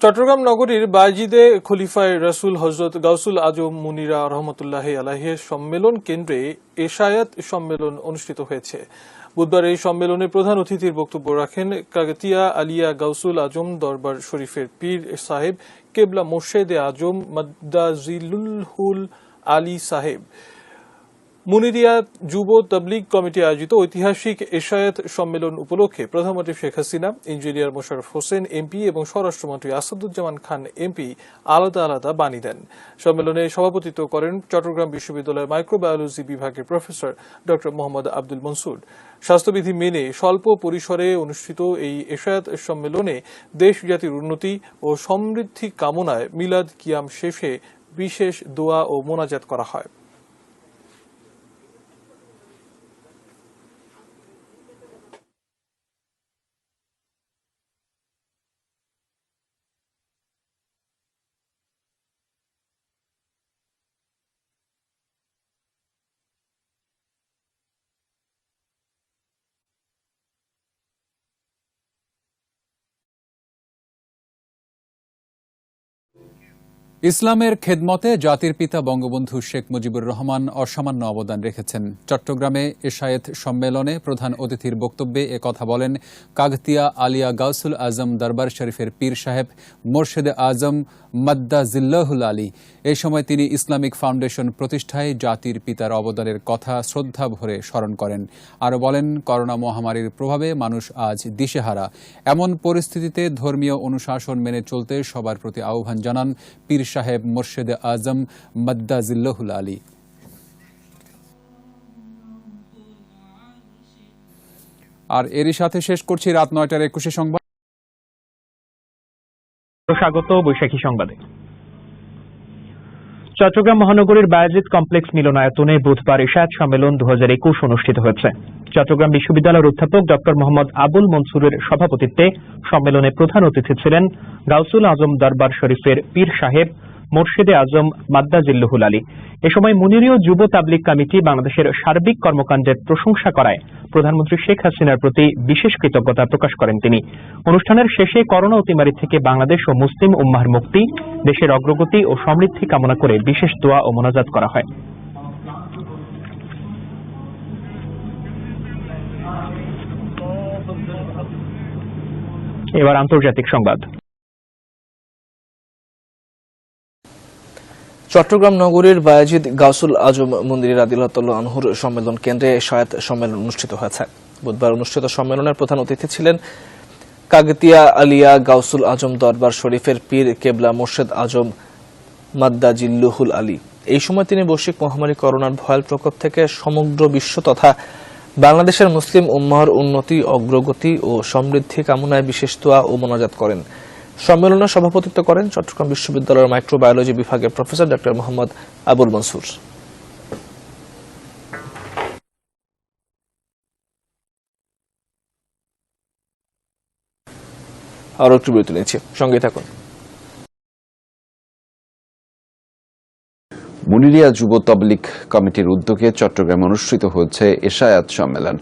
চট্টগ্রাম নগরীর বায়জিদে খলিফায়ে রাসূল হযরত গাউসুল আজম মুনিরা রহমতুল্লাহি আলাইহির সম্মেলন কেন্দ্রে এশায়াত সম্মেলন অনুষ্ঠিত হয়েছে। বুধবার এই সম্মেলনে প্রধান অতিথির বক্তব্য রাখেন কাগতিয়া আলিয়া গাউসুল আজম দরবার শরীফের পীর সাহেব কেবলা মোর্শেদে আজম মাদ্দাজিলুল আলী সাহেব। মুনিরিয়া যুব তাবলীগ কমিটি আয়োজিত ঐতিহাসিক এশায়াত সম্মেলন উপলক্ষে প্রধানমন্ত্রী শেখ হাসিনা, ইঞ্জিনিয়ার মোশাররফ হোসেন এমপি এবং স্বরাষ্ট্রমন্ত্রী আসাদুজ্জামান খান এমপি আলাদা আলাদা বাণী দেন। সম্মেলনে সভাপতিত্ব করেন চট্টগ্রাম বিশ্ববিদ্যালয়ের মাইক্রোবায়োলজি বিভাগের প্রফেসর ড মোহাম্মদ আব্দুল মনসুর। স্বাস্থ্যবিধি মেনে স্বল্প পরিসরে অনুষ্ঠিত এই এশায়াত সম্মেলনে দেশ জাতির উন্নতি ও সমৃদ্ধি কামনায় মিলাদ কিয়াম শেষে বিশেষ দোয়া ও মোনাজাত করা হয়। ইসলামের খেদমতে জাতির পিতা বঙ্গবন্ধু শেখ মুজিবুর রহমান অসামান্য অবদান রেখেছেন। চট্টগ্রামে এশায়েত সম্মেলনে প্রধান অতিথির বক্তব্যে একথা বলেন কাগতিয়া আলিয়া গাউসুল আজম দরবার শরীফের পীর সাহেব মোর্শেদে আজম মাদ্দাজিল্লাহুল আলী। এই সময় তিনি ইসলামিক ফাউন্ডেশন প্রতিষ্ঠায় জাতির পিতার অবদানের কথা শ্রদ্ধা ভরে স্মরণ করেন। আরও বলেন, করোনা মহামারীর প্রভাবে মানুষ আজ দিশেহারা। এমন পরিস্থিতিতে ধর্মীয় অনুশাসন মেনে চলতে সবার প্রতি আহ্বান জানান পীর সাহেব মোর্শেদে আজম মাদ্দাজিল্লাহুল আলী। আর এরই সাথে শেষ করছি রাত ৯টার ২১ সংবাদ। স্বাগত বৈশাখী সংবাদে। চট্টগ্রাম মহানগরীর বায়াজিদ কমপ্লেক্স মিলনায়তনে বুধবার এশায়াত সম্মেলন ২০২১ অনুষ্ঠিত হয়েছে। চট্টগ্রাম বিশ্ববিদ্যালয়ের অধ্যাপক ড মোহাম্মদ আবুল মনসুরের সভাপতিত্বে সম্মেলনে প্রধান অতিথি ছিলেন গাউসুল আজম দরবার শরীফের পীর সাহেব মোর্শেদে আজম মাদ্দাজিল্লাহুল আলী। এ সময় মুনিরীয় যুব তাবলীগ কমিটি বাংলাদেশের সার্বিক কর্মকাণ্ডের প্রশংসা করায় প্রধানমন্ত্রী শেখ হাসিনার প্রতি বিশেষ কৃতজ্ঞতা প্রকাশ করেন তিনি। অনুষ্ঠানের শেষে করোনা অতিমারি থেকে বাংলাদেশ ও মুসলিম উম্মাহর মুক্তি, দেশের অগ্রগতি ও সমৃদ্ধি কামনা করে বিশেষ দোয়া ও মোনাজাত করা হয়। এবার আন্তর্জাতিক সংবাদ। চট্টগ্রাম নগরীর বায়াজিদ গাউসুল আজম মন্দির রাদিয়াল্লাহু আনহুর সম্মেলন কেন্দ্রে এশায়াত সম্মেলন অনুষ্ঠিত হয়েছে। বুধবার অনুষ্ঠিত সম্মেলনের প্রধান অতিথি ছিলেন কাগতিয়া আলিয়া গাউসুল আজম দরবার শরীফের পীর কেবলা মোর্শেদ আজম মাদ্দাজিল্লাহুল আলী। এই সময় তিনি বৈশ্বিক মহামারী করোনার ভয়াল প্রকোপ থেকে সমগ্র বিশ্ব তথা বাংলাদেশের মুসলিম উম্মাহর উন্নতি, অগ্রগতি ও সমৃদ্ধি কামনায় বিশেষ দোয়া ও মোনাজাত করেন। সম্মেলনে সভাপতিত্ব করেন চট্টগ্রাম বিশ্ববিদ্যালয়ের মাইক্রোবায়োলজি বিভাগের প্রফেসর ড মোহাম্মদ আবুল মনসুর। আরো একটু বিরতি নিচ্ছি, সঙ্গে থাকুন। মুনিরিয়া যুব তাবলীগ কমিটির উদ্যোগে চট্টগ্রামে অনুষ্ঠিত হয়েছে এশায়াত সম্মেলন।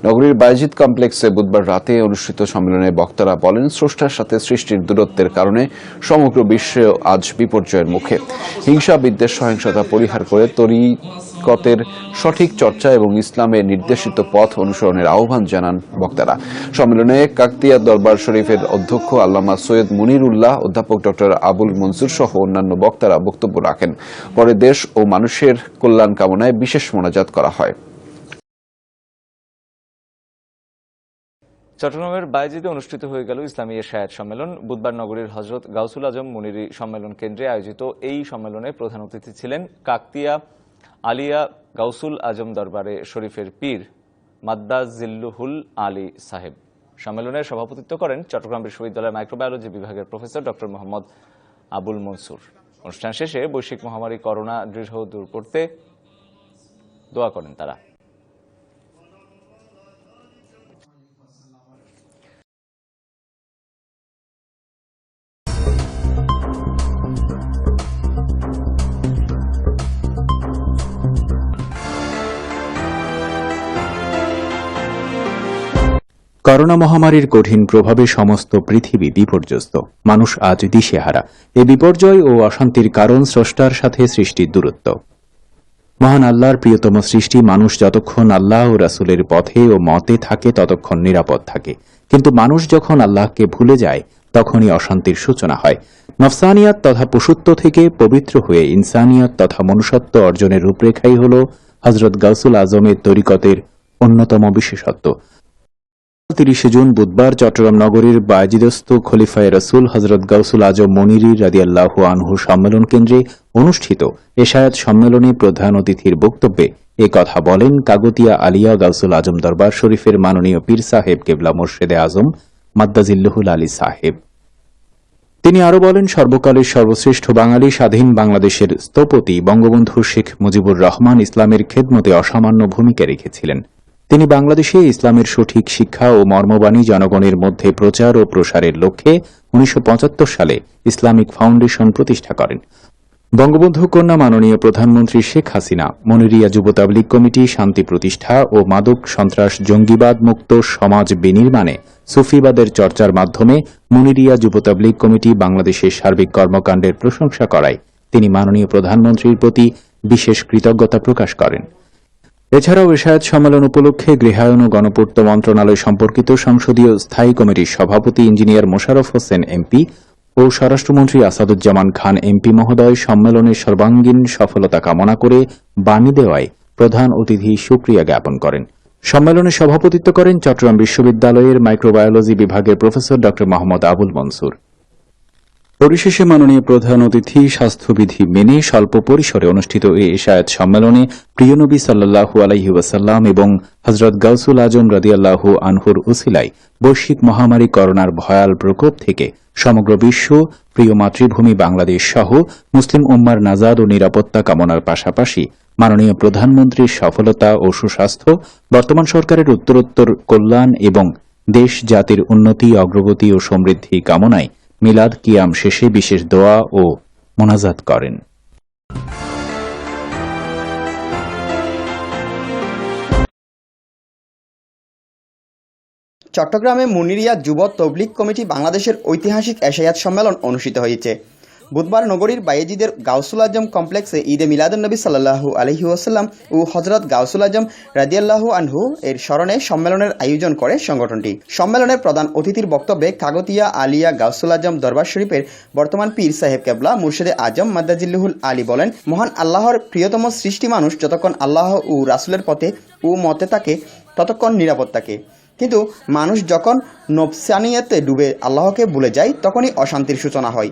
নগরীর বায়াজিদ কমপ্লেক্সে বুধবার রাতে অনুষ্ঠিত সম্মেলনে বক্তারা বলেন, স্রষ্টার সাথে সৃষ্টির দূরত্বের কারণে সমগ্র বিশ্ব আজ বিপর্যয়ের মুখে। হিংসা, বিদ্বেষ, সহিংসতা পরিহার করে তরিকতের সঠিক চর্চা এবং ইসলামের নির্দেশিত পথ অনুসরণের আহ্বান জানান বক্তারা। সম্মেলনে কাকতিয়া দরবার শরীফের অধ্যক্ষ আল্লামা সৈয়দ মুনিরুল্লাহ, অধ্যাপক ড আবুল মনসুর সহ অন্যান্য বক্তারা বক্তব্য রাখেন। পরে দেশ ও মানুষের কল্যাণ কামনায় বিশেষ মোনাজাত করা হয়। চট্টগ্রামের বায়াজিদে অনুষ্ঠিত হয়ে গেল ইসলামী এশায়াত সম্মেলন। বুধবার নগরীর হযরত গাউসুল আজম মুনিরি সম্মেলন কেন্দ্রে আয়োজিত এই সম্মেলনে প্রধান অতিথি ছিলেন কাকতিয়া আলিয়া গাউসুল আজম দরবারে শরীফের পীর মাদ্দাজিল্লাহুল আলী সাহেব। সম্মেলনে সভাপতিত্ব করেন চট্টগ্রাম বিশ্ববিদ্যালয়ের মাইক্রোবায়োলজি বিভাগের প্রফেসর ড মোহাম্মদ আবুল মনসুর। অনুষ্ঠান শেষে বৈশ্বিক মহামারী করোনা দৃঢ় দূর করতে দোয়া করেন তারা। করোনা মহামারীর কঠিন প্রভাবে সমস্ত পৃথিবী বিপর্যস্ত। মানুষ আজ দিশেহারা। এ বিপর্যয় ও অশান্তির কারণ স্রষ্টার সাথে সৃষ্টির দূরত্ব। মহান আল্লাহর প্রিয়তম সৃষ্টি মানুষ যতক্ষণ আল্লাহ ও রাসূলের পথে ও মতে থাকে ততক্ষণ নিরাপদ থাকে, কিন্তু মানুষ যখন আল্লাহকে ভুলে যায় তখনই অশান্তির সূচনা হয়। নফসানিয়াত তথা পশুত্ব থেকে পবিত্র হয়ে ইনসানিয়াত তথা মনুষ্যত্ব অর্জনের রূপরেখাই হল হযরত গাউসুল আজমের তরিকতের অন্যতম বিশেষত্ব। 30 জুন বুধবার চট্টগ্রাম নগরীর বায়জিদস্থ খলিফায়ে রাসূল হযরত গাউসুল আজম মুনিরি রাদিয়াল্লাহু আনহু সম্মেলন কেন্দ্রে অনুষ্ঠিত এশায়াত সম্মেলনে প্রধান অতিথির বক্তব্যে এ কথা বলেন কাগতিয়া আলিয়া গাউসুল আজম দরবার শরীফের মাননীয় পীর সাহেব কেবলা মোর্শেদে আজম মাদ্দাজিল্লুহুল আলী সাহেব। তিনি আরো বলেন, সর্বকালের সর্বশ্রেষ্ঠ বাঙালি স্বাধীন বাংলাদেশের স্থপতি বঙ্গবন্ধু শেখ মুজিবুর রহমান ইসলামের খেদমতে অসামান্য ভূমিকা রেখেছিলেন। তিনি বাংলাদেশে ইসলামের সঠিক শিক্ষা ও মর্মবাণী জনগণের মধ্যে প্রচার ও প্রসারের লক্ষ্যে 1975 সালে ইসলামিক ফাউন্ডেশন প্রতিষ্ঠা করেন। বঙ্গবন্ধু কন্যা মাননীয় প্রধানমন্ত্রী শেখ হাসিনা মনিরিয়া যুব তাবলীগ কমিটি শান্তি প্রতিষ্ঠা ও মাদক সন্ত্রাস জঙ্গিবাদ মুক্ত সমাজ বিনির্মাণে সুফিবাদের চর্চার মাধ্যমে মনিরিয়া যুব তাবলীগ কমিটি বাংলাদেশের সার্বিক কর্মকাণ্ডের প্রশংসা করায় তিনি মাননীয় প্রধানমন্ত্রীর প্রতি বিশেষ কৃতজ্ঞতা প্রকাশ করেন। এছাড়াও এশায়াত সম্মেলন উপলক্ষে গৃহায়ন ও গণপূর্ত মন্ত্রণালয় সম্পর্কিত সংসদীয় স্থায়ী কমিটির সভাপতি ইঞ্জিনিয়ার মোশাররফ হোসেন এমপি ও স্বরাষ্ট্রমন্ত্রী আসাদুজ্জামান খান এমপি মহোদয় সম্মেলনের সর্বাঙ্গীন সফলতা কামনা করে বাণী দেওয়ায় প্রধান অতিথি সুক্রিয়া জ্ঞাপন করেন। সম্মেলনে সভাপতিত্ব করেন চট্টগ্রাম বিশ্ববিদ্যালয়ের মাইক্রোবায়োলজি বিভাগের প্রফেসর ড মোহাম্মদ আবুল মনসুর। পরিশেষে মাননীয় প্রধান অতিথি স্বাস্থ্যবিধি মেনে স্বল্প পরিসরে অনুষ্ঠিত এই এশায়াত সম্মেলনে প্রিয় নবী সাল্লাল্লাহু আলাইহি ওয়াসাল্লাম এবং হযরত গাউসুল আজম রাদিয়াল্লাহু আনহুর উসিলায় বৈশ্বিক মহামারী করোনার ভয়াল প্রকোপ থেকে সমগ্র বিশ্ব, প্রিয় মাতৃভূমি বাংলাদেশ সহ মুসলিম উম্মার নাজাদ ও নিরাপত্তা কামনার পাশাপাশি মাননীয় প্রধানমন্ত্রীর সফলতা ও সুস্বাস্থ্য, বর্তমান সরকারের উত্তরোত্তর কল্যাণ এবং দেশ জাতির উন্নতি, অগ্রগতি ও সমৃদ্ধি কামনায় মিলাদ কিয়াম শেষে বিশেষ দোয়া ও মোনাজাত করেন। চট্টগ্রামে মুনিরিয়া যুব তবলিগ কমিটি বাংলাদেশের ঐতিহাসিক এশায়াত সম্মেলন অনুষ্ঠিত হয়েছে। বুধবার নগরীর বায়েজিদের গাউসুল আজম কমপ্লেক্সে ঈদে মিলাদুন্নবী সাল্লাল্লাহু আলাইহি ওয়াসাল্লাম ও হযরত গাউসুল আজম রাদিয়াল্লাহু আনহু এর স্মরণে সম্মেলনের আয়োজন করে সংগঠনটি। সম্মেলনের প্রধান অতিথির বক্তব্যে কাগতিয়া আলিয়া গাউসুল আজম দরবার শরীফের বর্তমান পীর সাহেব কেবলা মুর্শেদে আজম মাদ্দাজিল্লুহুল আলী বলেন, মহান আল্লাহর প্রিয়তম সৃষ্টি মানুষ যতক্ষণ আল্লাহ ও রাসূলের পথে ও মতে থাকে ততক্ষণ নিরাপদ থাকে, কিন্তু মানুষ যখন নফসানিয়াতে ডুবে আল্লাহকে ভুলে যায় তখনই অশান্তির সূচনা হয়।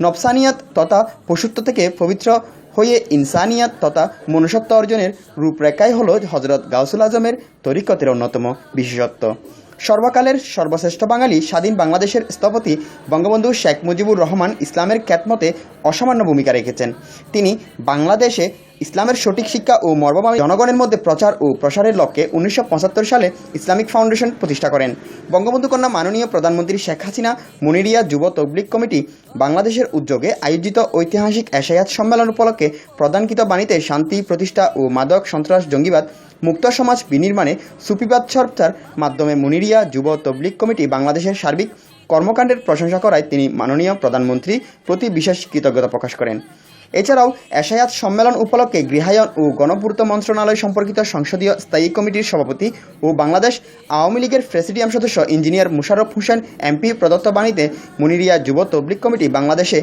নফসানিয়াত তথা পশুত্ব থেকে পবিত্র হয়ে ইনসানিয়াত তথা মনুষ্যত্ব অর্জনের রূপরেখাই হল হযরত গাউসুল আজমের তরিকতের অন্যতম বিশেষত্ব। সর্বকালের সর্বশ্রেষ্ঠ বাঙালি স্বাধীন বাংলাদেশের স্থপতি বঙ্গবন্ধু শেখ মুজিবুর রহমান ইসলামের খ্যাতমতে অসামান্য ভূমিকা রেখেছেন। তিনি বাংলাদেশে ইসলামের সঠিক শিক্ষা ও মর্মবাণী জনগণের মধ্যে প্রচার ও প্রসারের লক্ষ্যে 1975 সালে ইসলামিক ফাউন্ডেশন প্রতিষ্ঠা করেন। বঙ্গবন্ধু কন্যা মাননীয় প্রধানমন্ত্রী শেখ হাসিনা মুনিরিয়া যুব তবলিগ কমিটি বাংলাদেশের উদ্যোগে আয়োজিত ঐতিহাসিক এশায়াত সম্মেলন উপলক্ষে প্রদানকৃত বাণীতে শান্তি প্রতিষ্ঠা ও মাদক সন্ত্রাস জঙ্গিবাদ মুক্ত সমাজ বিনির্মাণে সুফিবাদ চর্চার মাধ্যমে মুনিরিয়া যুব তবলিগ কমিটি বাংলাদেশের সার্বিক কর্মকাণ্ডের প্রশংসা করায় তিনি মাননীয় প্রধানমন্ত্রীর প্রতি বিশেষ কৃতজ্ঞতা প্রকাশ করেন। এছাড়াও এশায়াত সম্মেলন উপলক্ষে গৃহায়ন ও গণপূর্ত মন্ত্রণালয় সম্পর্কিত সংসদীয় স্থায়ী কমিটির সভাপতি ও বাংলাদেশ আওয়ামী লীগের প্রেসিডিয়াম সদস্য ইঞ্জিনিয়ার মোশাররফ হোসেন এমপি প্রদত্ত বাণীতে মুনিরিয়া যুব তবলিগ কমিটি বাংলাদেশে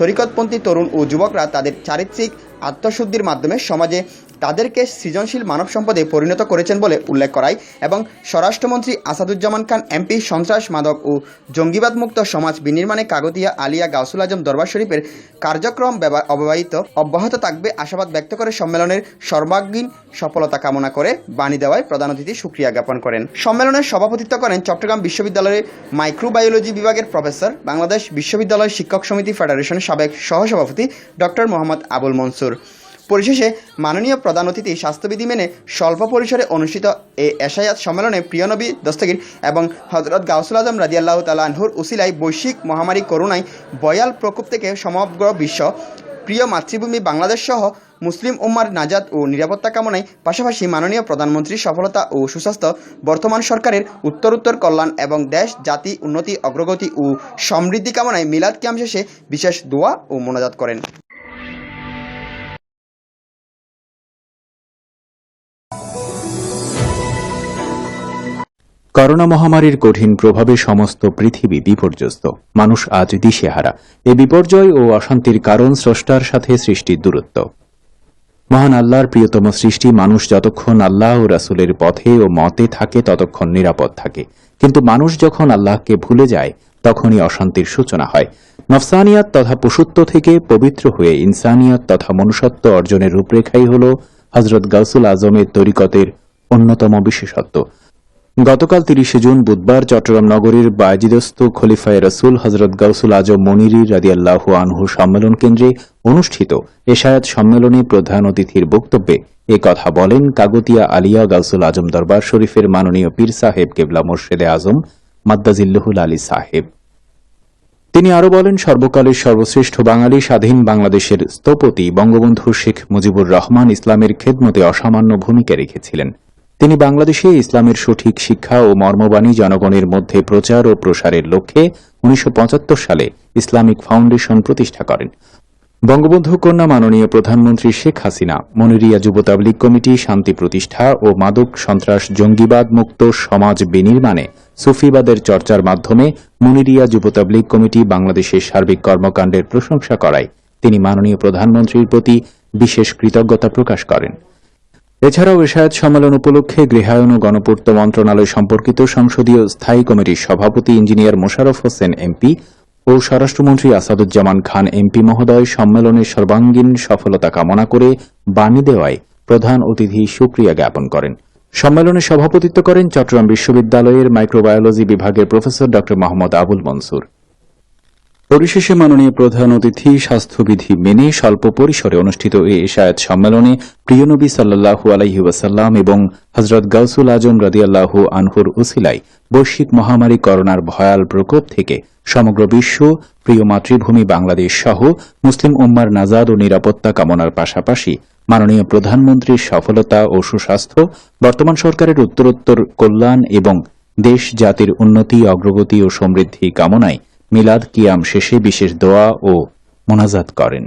তরিকতপন্থী তরুণ ও যুবকরা তাদের চারিত্রিক আত্মশুদ্ধির মাধ্যমে সমাজে তাদেরকে সৃজনশীল মানব সম্পদে পরিণত করেছেন বলে উল্লেখ করায় এবং স্বরাষ্ট্রমন্ত্রী আসাদুজ্জামান খান এমপি সন্ত্রাস, মাদক ও জঙ্গিবাদ মুক্ত সমাজ বিনির্মাণে কাগতিয়া আলিয়া গাউসুল আজম দরবার শরীফের কার্যক্রম অব্যাহত থাকবে আশাবাদ ব্যক্ত করে সম্মেলনের সর্বাঙ্গীন সফলতা কামনা করে বাণী দেওয়ায় প্রধান অতিথি সুক্রিয়া জ্ঞাপন করেন। সম্মেলনের সভাপতিত্ব করেন চট্টগ্রাম বিশ্ববিদ্যালয়ের মাইক্রোবায়োলজি বিভাগের প্রফেসর, বাংলাদেশ বিশ্ববিদ্যালয় শিক্ষক সমিতি ফেডারেশনের সাবেক সহসভাপতি ড মোহাম্মদ আবুল মনসুর। পরিশেষে মাননীয় প্রধান অতিথি স্বাস্থ্যবিধি মেনে স্বল্প পরিসরে অনুষ্ঠিত এই এশায়াত সম্মেলনে প্রিয় নবী দস্তগীর এবং হযরত গাউসুল আজম রাদিয়াল্লাহু তাআলা আনহুর উসিলায় বৈশ্বিক মহামারী করোনায় ভয়াল প্রকোপ থেকে সমগ্র বিশ্ব, প্রিয় মাতৃভূমি বাংলাদেশ সহ মুসলিম উম্মার নাজাত ও নিরাপত্তা কামনায় পাশাপাশি মাননীয় প্রধানমন্ত্রীর সফলতা ও সুস্বাস্থ্য, বর্তমান সরকারের উত্তরোত্তর কল্যাণ এবং দেশ জাতি উন্নতি অগ্রগতি ও সমৃদ্ধি কামনায় মিলাদ কিয়াম শেষে বিশেষ দোয়া ও মোনাজাত করেন। করোনা মহামারীর কঠিন প্রভাবে সমস্ত পৃথিবী বিপর্যস্ত। মানুষ আজ দিশেহারা। এ বিপর্যয় ও অশান্তির কারণ স্রষ্টার সাথে সৃষ্টির দূরত্ব। মহান আল্লাহর প্রিয়তম সৃষ্টি মানুষ যতক্ষণ আল্লাহ ও রাসূলের পথে ও মতে থাকে ততক্ষণ নিরাপদ থাকে, কিন্তু মানুষ যখন আল্লাহকে ভুলে যায় তখনই অশান্তির সূচনা হয়। নফসানিয়াত তথা পশুত্ব থেকে পবিত্র হয়ে ইনসানিয়াত তথা মনুষ্যত্ব অর্জনের রূপরেখাই হল হযরত গাউসুল আজমের তরিকতের অন্যতম বিশেষত্ব। গতকাল ৩০ জুন বুধবার চট্টগ্রাম নগরীর বায়েজিদস্থ খলিফায়ে রসুল হযরত গাউসুল আজম মুনিরি রাদিয়াল্লাহু আনহু সম্মেলন কেন্দ্রে অনুষ্ঠিত এশায়াত সম্মেলনে প্রধান অতিথির বক্তব্যে এ কথা বলেন কাগতিয়া আলিয়া গাউসুল আজম দরবার শরীফের মাননীয় পীর সাহেব কেবলা মোর্শেদে আজম মাদ্দাজিল্লুহুল আলী সাহেব। তিনি আরো বলেন, সর্বকালের সর্বশ্রেষ্ঠ বাঙালি স্বাধীন বাংলাদেশের স্থপতি বঙ্গবন্ধু শেখ মুজিবুর রহমান ইসলামের খেদমতে অসামান্য ভূমিকা রেখেছিলেন। তিনি বাংলাদেশে ইসলামের সঠিক শিক্ষা ও মর্মবাণী জনগণের মধ্যে প্রচার ও প্রসারের লক্ষ্যে ১৯৭৫ সালে ইসলামিক ফাউন্ডেশন প্রতিষ্ঠা করেন। বঙ্গবন্ধু কন্যা মাননীয় প্রধানমন্ত্রী শেখ হাসিনা মনিরিয়া যুব তাবলীগ কমিটি শান্তি প্রতিষ্ঠা ও মাদক সন্ত্রাস জঙ্গিবাদ মুক্ত সমাজ বিনির্মাণে সুফিবাদের চর্চার মাধ্যমে মনিরিয়া যুব তাবলীগ কমিটি বাংলাদেশের সার্বিক কর্মকাণ্ডের প্রশংসা করায় তিনি মাননীয় প্রধানমন্ত্রীর প্রতি বিশেষ কৃতজ্ঞতা প্রকাশ করেন। এছাড়াও এশায়াত সম্মেলন উপলক্ষে গৃহায়ন ও গণপূর্ত মন্ত্রণালয় সম্পর্কিত সংসদীয় স্থায়ী কমিটির সভাপতি ইঞ্জিনিয়ার মোশাররফ হোসেন এমপি ও স্বরাষ্ট্রমন্ত্রী আসাদুজ্জামান খান এমপি মহোদয় সম্মেলনের সর্বাঙ্গীন সফলতা কামনা করে বাণী দেওয়ায় প্রধান অতিথি সুক্রিয়া জ্ঞাপন করেন। সম্মেলনে সভাপতিত্ব করেন চট্টগ্রাম বিশ্ববিদ্যালয়ের মাইক্রোবায়োলজি বিভাগের প্রফেসর ড মোহাম্মদ আবুল মনসুর। পরিশেষে মাননীয় প্রধান অতিথি স্বাস্থ্যবিধি মেনে স্বল্প পরিসরে অনুষ্ঠিত এই এশায়াত সম্মেলনে প্রিয় নবী সাল্লাল্লাহু আলাইহি ওয়াসাল্লাম এবং হযরত গাউসুল আজম রাদিয়াল্লাহু আনহুর উসিলায় বৈশ্বিক মহামারী করোনার ভয়াল প্রকোপ থেকে সমগ্র বিশ্ব, প্রিয় মাতৃভূমি বাংলাদেশ সহ মুসলিম উম্মার নাজাত ও নিরাপত্তা কামনার পাশাপাশি মাননীয় প্রধানমন্ত্রীর সফলতা ও সুস্বাস্থ্য, বর্তমান সরকারের উত্তরোত্তর কল্যাণ এবং দেশ জাতির উন্নতি অগ্রগতি ও সমৃদ্ধি কামনায় মিলাদ কিয়াম শেষে বিশেষ দোয়া ও মোনাজাত করেন।